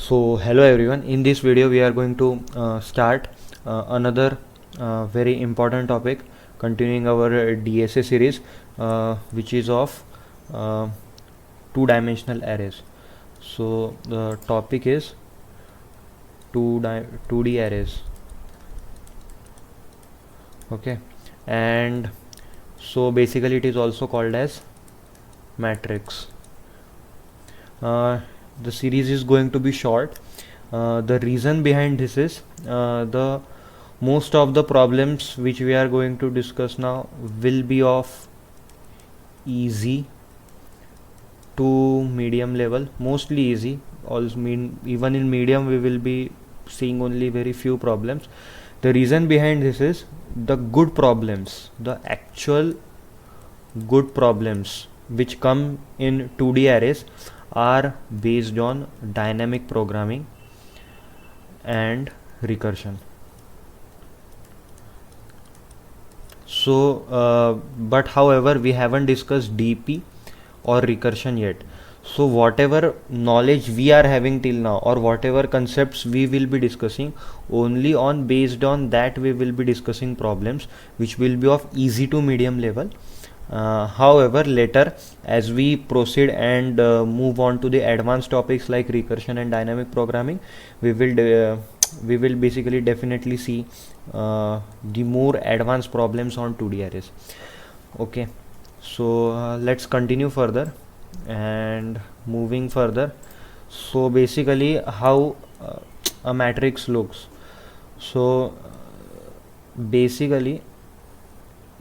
So hello everyone, in this video we are going to start another very important topic, continuing our DSA series, which is of uh, two-dimensional arrays. So the topic is 2D arrays. Okay, and so basically it is also called as matrix. The series is going to be short. The reason behind this is the most of the problems which we are going to discuss now will be of easy to medium level, mostly easy. Also even in medium we will be seeing only very few problems. The reason behind this is the good problems, the actual good problems which come in 2D arrays are based on dynamic programming and recursion. So but however we haven't discussed DP or recursion yet. So whatever knowledge we are having till now, or whatever concepts we will be discussing, only on based on that we will be discussing problems which will be of easy to medium level. However, later as we proceed and move on to the advanced topics like recursion and dynamic programming, we will basically definitely see the more advanced problems on 2D arrays. Okay, so let's continue further and moving further. So basically how a matrix looks. So basically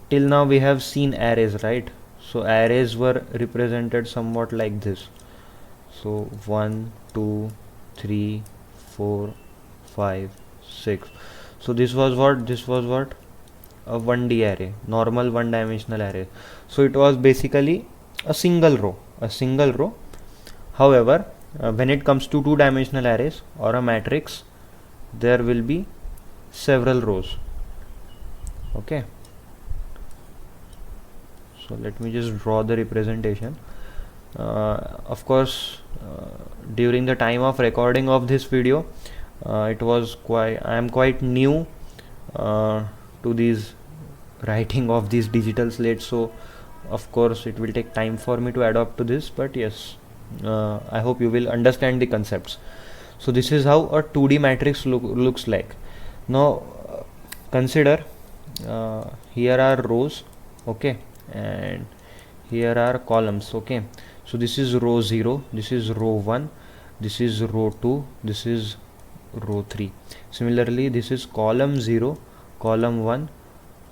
till now we have seen arrays, right? So arrays were represented somewhat like this. So 1 2 3 4 5 6. So this was what a 1D array, normal one dimensional array. So it was basically a single row. However, when it comes to two dimensional arrays or a matrix, there will be several rows. Okay, so let me just draw the representation. Of course, during the time of recording of this video, I am quite new to these writing of these digital slates, so of course it will take time for me to adapt to this, but yes, I hope you will understand the concepts. So this is how a 2D matrix looks like. Now consider here are rows, okay, and here are columns. Okay, so this is row 0, this is row 1, this is row 2, this is row 3. Similarly, this is column 0, column 1,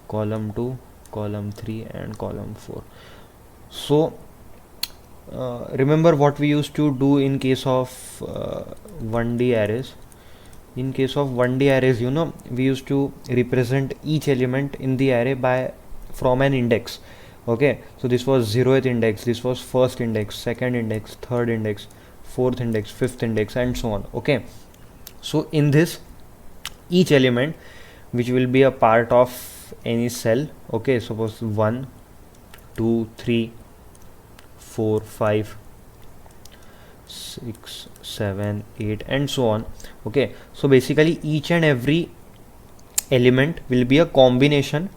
column 2, column 3 and column 4. So remember what we used to do in case of 1D arrays. In case of 1D arrays, we used to represent each element in the array from an index. Okay, so this was 0th index, this was first index, second index, third index, fourth index, fifth index and so on. Okay, so in this, each element which will be a part of any cell, okay, suppose 1 2 3 4 5 6 7 8 and so on. Okay, so basically each and every element will be a combination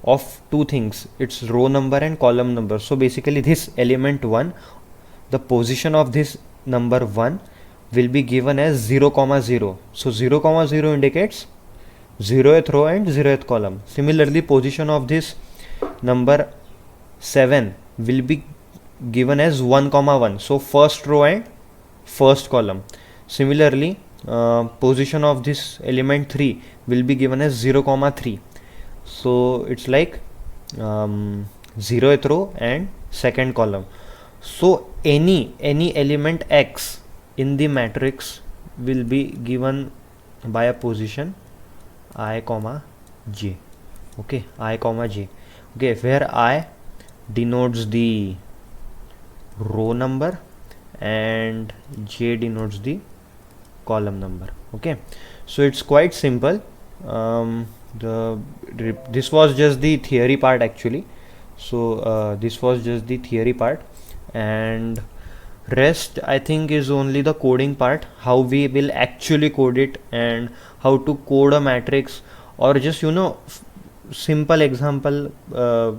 of two things, its row number and column number. So basically this element 1, the position of this number 1 will be given as 0, 0. So 0, 0 indicates 0th row and 0th column. Similarly, position of this number 7 will be given as 1, 1. So first row and first column. Similarly, position of this element 3 will be given as 0, 3. So it's like 0th row and second column. So any element x in the matrix will be given by a position I, j. Okay, I, j. Okay, where I denotes the row number and j denotes the column number. Okay, so it's quite simple. This was just the theory part actually. So this was just the theory part, and Rest I think is only the coding part, how we will actually code it and how to code a matrix, or just simple example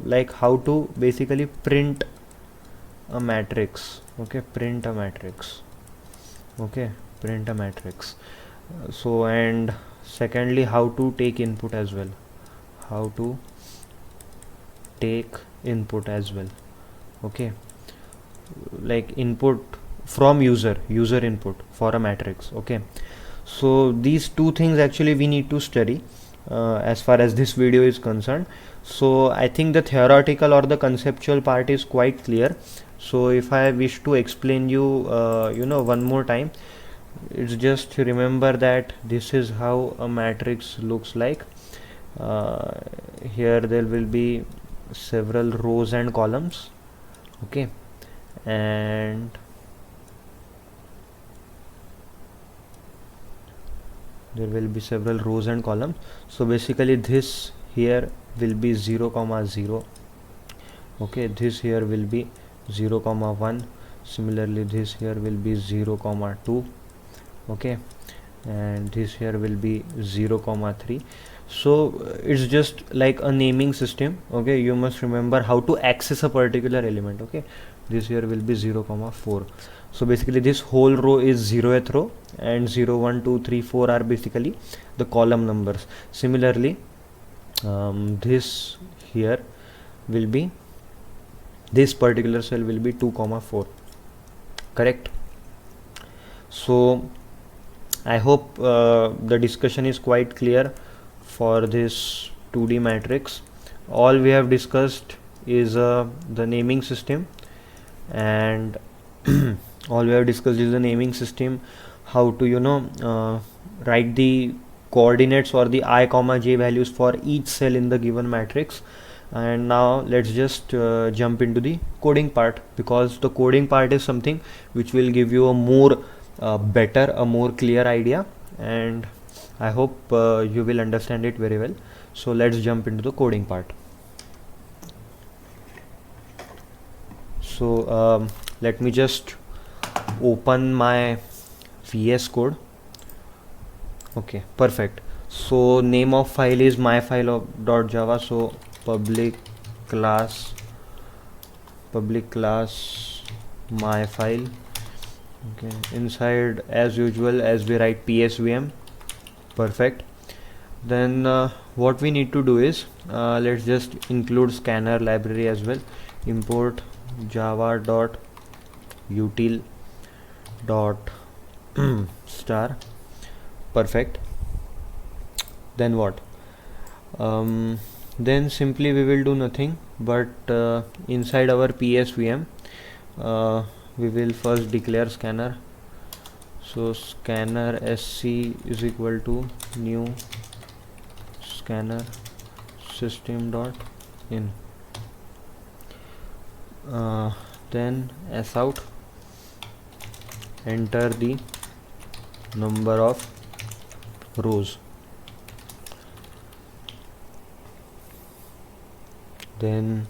like how to basically print a matrix. Okay, print a matrix. Okay, print a matrix. So, and secondly, how to take input as well. How to take input as well. Okay, like input from user input for a matrix. Okay, so these two things actually we need to study as far as this video is concerned. So I think the theoretical or the conceptual part is quite clear. So if I wish to explain you one more time, it's just remember that this is how a matrix looks like. Here there will be several rows and columns. Okay, and there will be several rows and columns. So basically this here will be 0 comma 0. Okay, this here will be 0 comma 1. Similarly this here will be 0 comma 2. Okay, and this here will be 0 comma 3. So it's just like a naming system. Okay, you must remember how to access a particular element. Okay, this here will be 0 comma 4. So basically this whole row is 0th row, and 0 1 2 3 4 are basically the column numbers. Similarly this here will be, this particular cell will be 2 comma 4. Correct? So I hope the discussion is quite clear for this 2D matrix. All we have discussed is the naming system, and all we have discussed is the naming system, how to write the coordinates or the I comma j values for each cell in the given matrix. And now let's just jump into the coding part, because the coding part is something which will give you a more a more clear idea, and I hope you will understand it very well. So let's jump into the coding part. So let me just open my VS Code. Okay, perfect. So name of file is myfile.java. So public class myfile. Okay, inside as usual as we write psvm. Perfect. Then what we need to do is let's just include scanner library as well. Import java.util dot star. Perfect. Then what? Then simply we will do nothing but inside our psvm we will first declare scanner. So scanner sc is equal to new scanner system dot in. Then s out, enter the number of rows. Then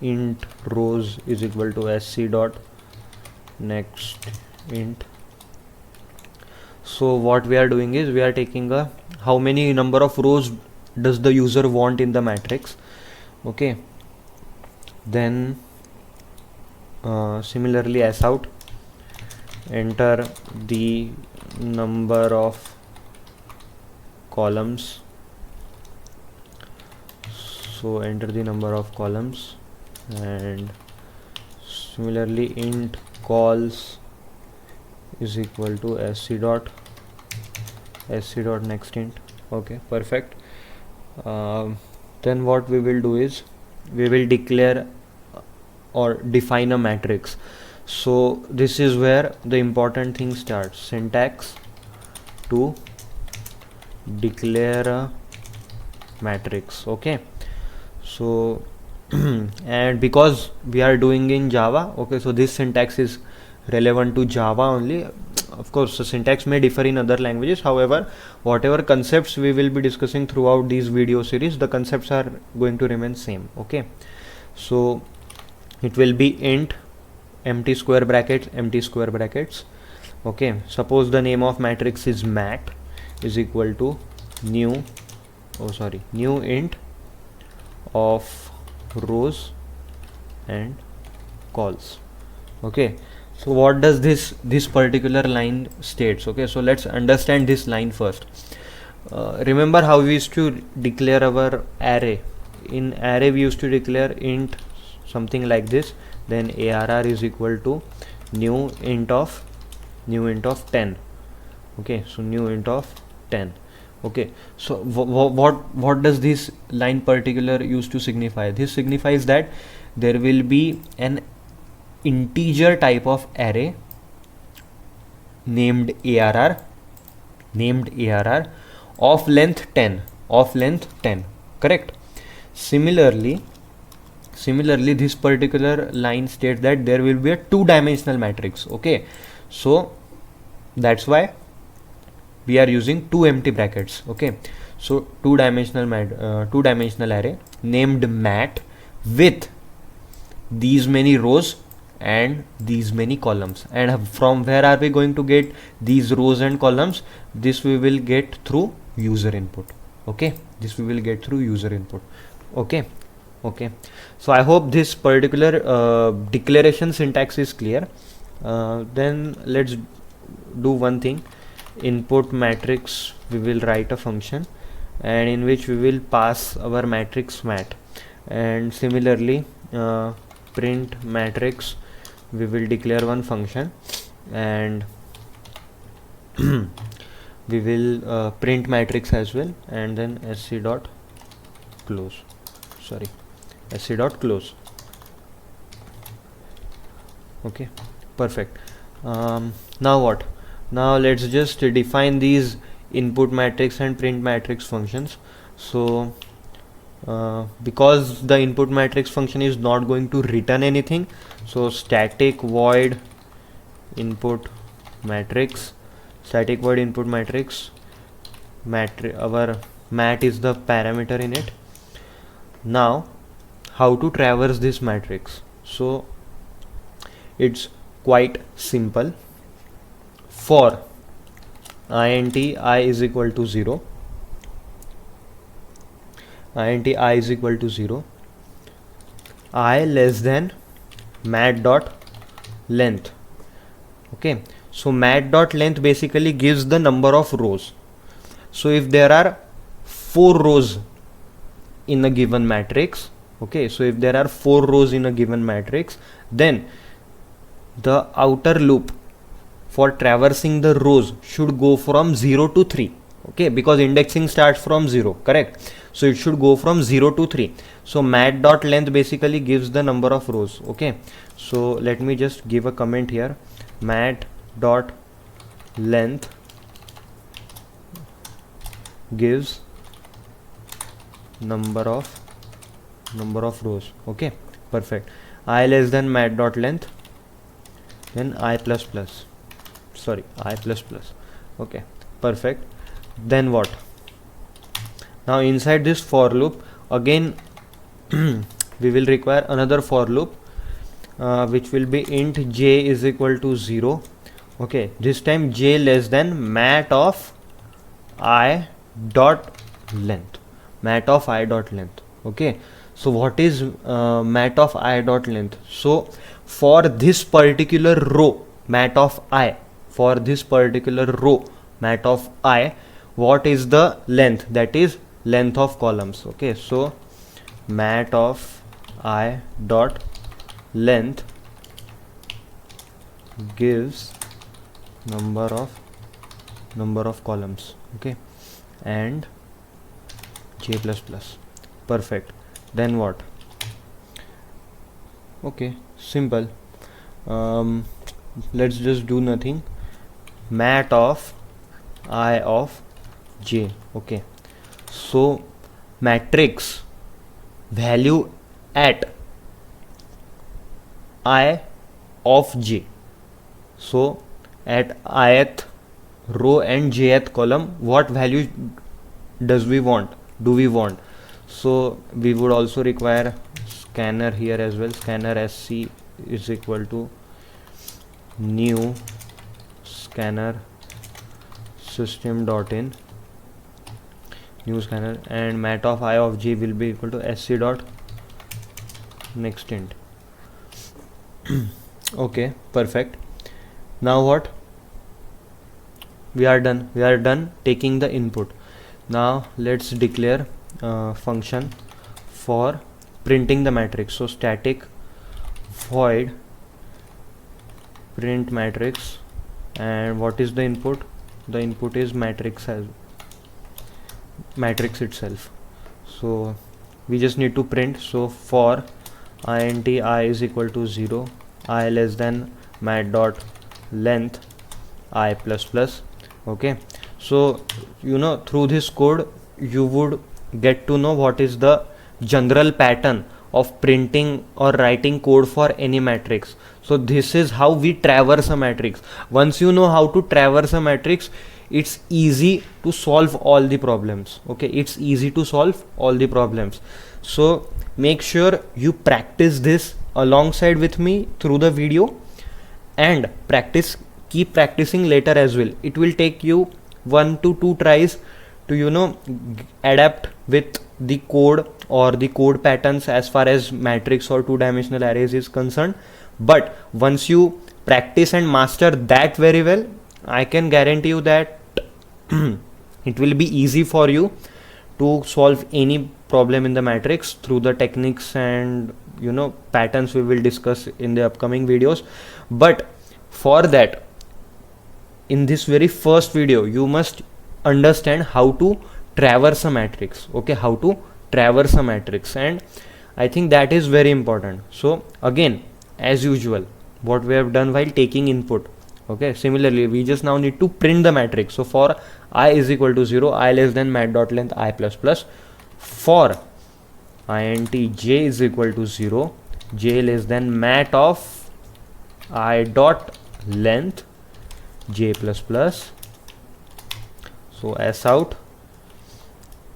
int rows is equal to sc dot next int. So what we are doing is we are taking a how many number of rows does the user want in the matrix. Okay, then similarly s out, enter the number of columns. So enter the number of columns, and similarly int calls is equal to sc dot next int. Okay, perfect. Then what we will do is we will declare or define a matrix. So this is where the important thing starts. Syntax to declare a matrix. Okay, so and because we are doing in Java, okay, so this syntax is relevant to Java only. Of course the syntax may differ in other languages, however whatever concepts we will be discussing throughout these video series, the concepts are going to remain same. Okay, so it will be int empty square brackets. Okay, suppose the name of matrix is mat is equal to new int of rows and calls. Okay, so what does this particular line states? Okay, so let's understand this line first. Remember how we used to declare our array? In array we used to declare int something like this, then arr is equal to new int of 10. Okay, so new int of 10. Okay, so what does this line particular used to signify? This signifies that there will be an integer type of array named arr of length 10, correct? Similarly this particular line states that there will be a two-dimensional matrix. Okay, so that's why we are using two empty brackets. Okay, so two-dimensional array named mat with these many rows and these many columns. And from where are we going to get these rows and columns? This we will get through user input. Okay, this we will get through user input. Okay, so I hope this particular declaration syntax is clear. Then let's do one thing. Input matrix, we will write a function and in which we will pass our matrix mat, and similarly print matrix, we will declare one function and we will print matrix as well, and then sc dot close. Okay, perfect. Now what? Now let's just define these input matrix and print matrix functions. So because the input matrix function is not going to return anything, so static void input matrix, our mat is the parameter in it. Now how to traverse this matrix? So it's quite simple. For int I is equal to 0, I less than mat dot length. Okay, so mat dot length basically gives the number of rows. So if there are 4 rows in a given matrix, okay, so if there are 4 rows in a given matrix, then the outer loop for traversing the rows should go from 0 to 3. Okay, because indexing starts from 0, correct? So it should go from 0 to 3. So mat dot length basically gives the number of rows. Okay, so let me just give a comment here. Mat dot length gives number of rows. Okay, perfect. I less than mat dot length, then I plus plus. Okay, perfect. Then what? Now inside this for loop again we will require another for loop which will be int j is equal to 0. Okay, this time j less than mat of I dot length. Okay, so what is mat of I dot length? So for this particular row mat of I, what is the length? That is length of columns. Okay, so mat of I dot length gives number of columns. Okay, and j plus plus. Perfect. Then what? Okay, simple. Let's just do nothing. Mat of I of j. Okay, so matrix value at I of j. So at ith row and jth column, what value do we want? So we would also require scanner here as well. Scanner sc is equal to new scanner system.in new scanner, and mat of I of G will be equal to sc dot next int. Okay, perfect. Now what? We are done taking the input. Now let's declare function for printing the matrix. So static void print matrix, and what is the input? The input is matrix itself. So we just need to print. So for int I is equal to 0, I less than mat dot length I plus plus. Okay, so through this code you would get to know what is the general pattern of printing or writing code for any matrix. So this is how we traverse a matrix. Once you know how to traverse a matrix, it's easy to solve all the problems. Okay, it's easy to solve all the problems. So make sure you practice this alongside with me through the video, and keep practicing later as well. It will take you 1 to 2 tries to adapt with the code or the code patterns as far as matrix or two-dimensional arrays is concerned. But once you practice and master that very well, I can guarantee you that it will be easy for you to solve any problem in the matrix through the techniques and patterns we will discuss in the upcoming videos. But for that, in this very first video, you must understand how to traverse a matrix. Okay, how to traverse a matrix, and I think that is very important. So again, as usual, what we have done while taking input, okay, similarly we just now need to print the matrix. So for I is equal to 0, I less than mat dot length I plus plus. For int j is equal to 0, j less than mat of I dot length j plus plus. So s out,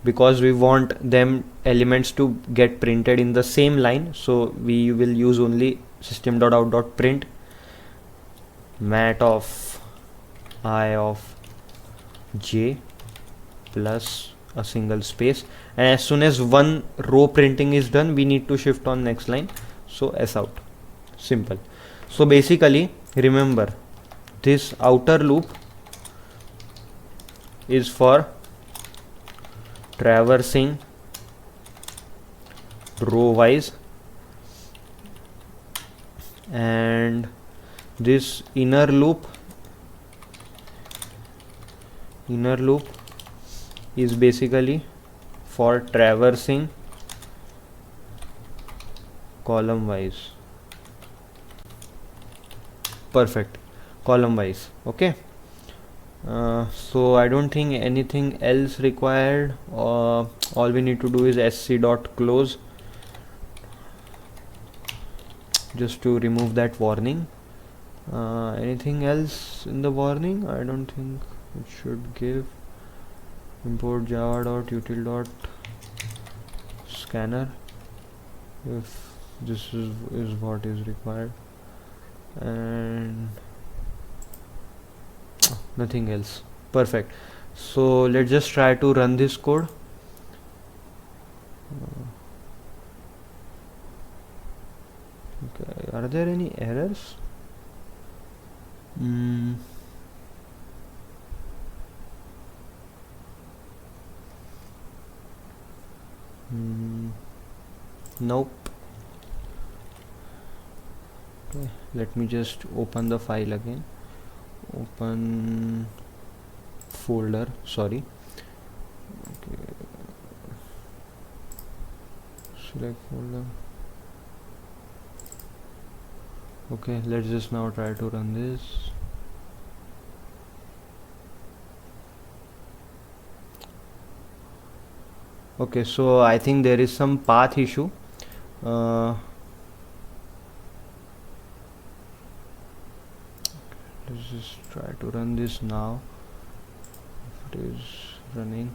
because we want them elements to get printed in the same line, so we will use only system.out.print mat of I of j plus a single space, and as soon as one row printing is done, we need to shift on next line. So s out, simple. So basically remember, this outer loop is for traversing row wise, and this inner loop is basically for traversing column wise. Perfect, column wise. Okay, so I don't think anything else required. All we need to do is sc.close just to remove that warning. Anything else in the warning? I don't think it should give. Import java.util.scanner if this is what is required, and nothing else. Perfect. So let's just try to run this code. Okay, are there any errors? Nope. Okay, let me just open the file again. Open folder, sorry. Okay, select folder. Okay, let's just now try to run this. Okay, so I think there is some path issue. Let's just try to run this now. If it is running.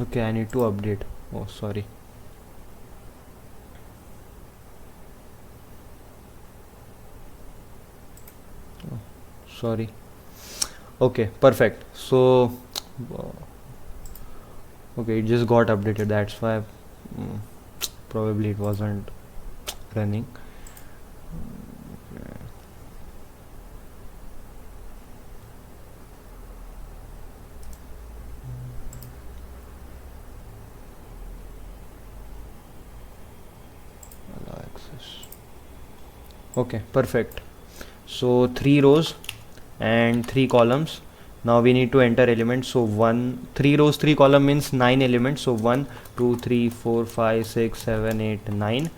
Okay, I need to update. Oh, sorry. Oh, sorry. Okay, perfect. So okay, it just got updated, that's why mm, probably it wasn't running. Allow access. Okay, perfect. So 3 rows and 3 columns. Now we need to enter elements. So 3 rows 3 column means 9 elements. So 1 2 3 4 5 6 7 8 9.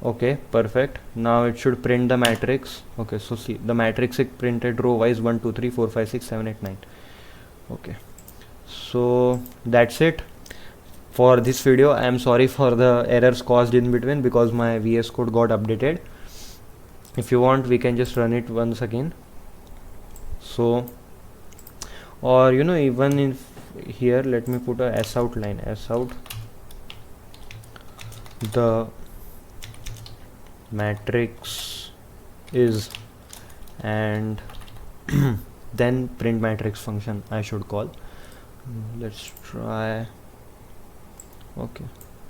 Okay, perfect. Now it should print the matrix. Okay, so see the matrix is printed row wise 1 2 3 4 5 6 7 8 9. Okay, so that's it for this video. I am sorry for the errors caused in between because my VS Code got updated. If you want, we can just run it once again. So, or even in here, let me put a s out line, s out the matrix is, and then print matrix function I should call. Let's try. Okay,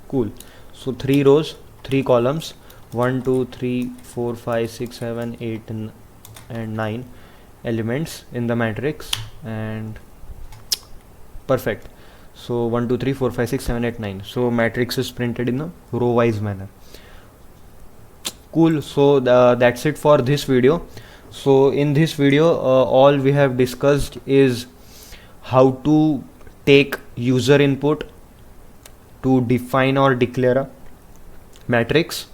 cool. So 3 rows 3 columns, 1 2 3 4 5 6 7 8 and 9 elements in the matrix, and perfect. So 1 2 3 4 5 6 7 8 9. So matrix is printed in a row wise manner. Cool. So that's it for this video. So in this video all we have discussed is how to take user input to define or declare a matrix,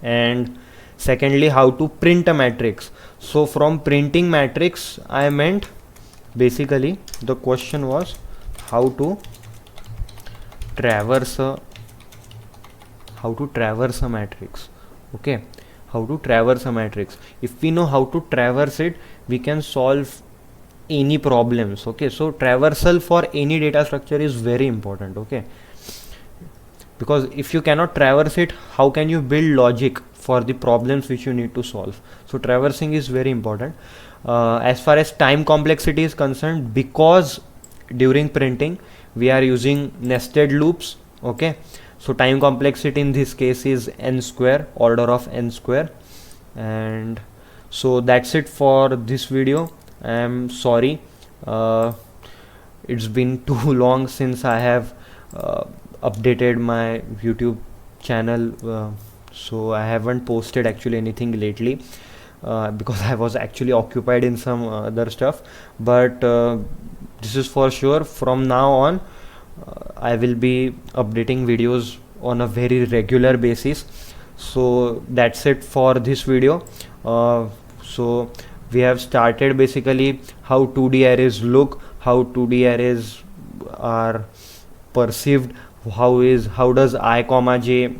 and secondly how to print a matrix. So from printing matrix I meant, basically the question was how to traverse a matrix. Okay, how to traverse a matrix. If we know how to traverse it, we can solve any problems. Okay, so traversal for any data structure is very important. Okay, because if you cannot traverse it, how can you build logic for the problems which you need to solve? So traversing is very important. As far as time complexity is concerned, because during printing we are using nested loops. Okay, so time complexity in this case is n square, order of n square. And so that's it for this video. I am sorry, it's been too long since I have updated my YouTube channel, so I haven't posted actually anything lately because I was actually occupied in some other stuff. But this is for sure, from now on I will be updating videos on a very regular basis. So that's it for this video. So we have started basically how 2D arrays look, how 2D arrays are perceived, how does I comma j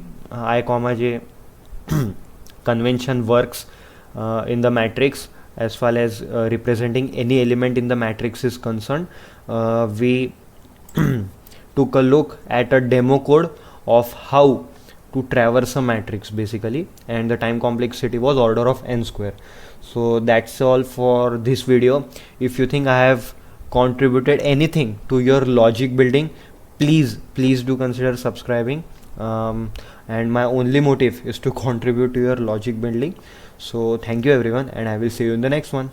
convention works in the matrix as far as representing any element in the matrix is concerned. We took a look at a demo code of how to traverse a matrix basically, and the time complexity was order of n square. So that's all for this video. If you think I have contributed anything to your logic building, please do consider subscribing, and my only motive is to contribute to your logic building. So thank you everyone, and I will see you in the next one.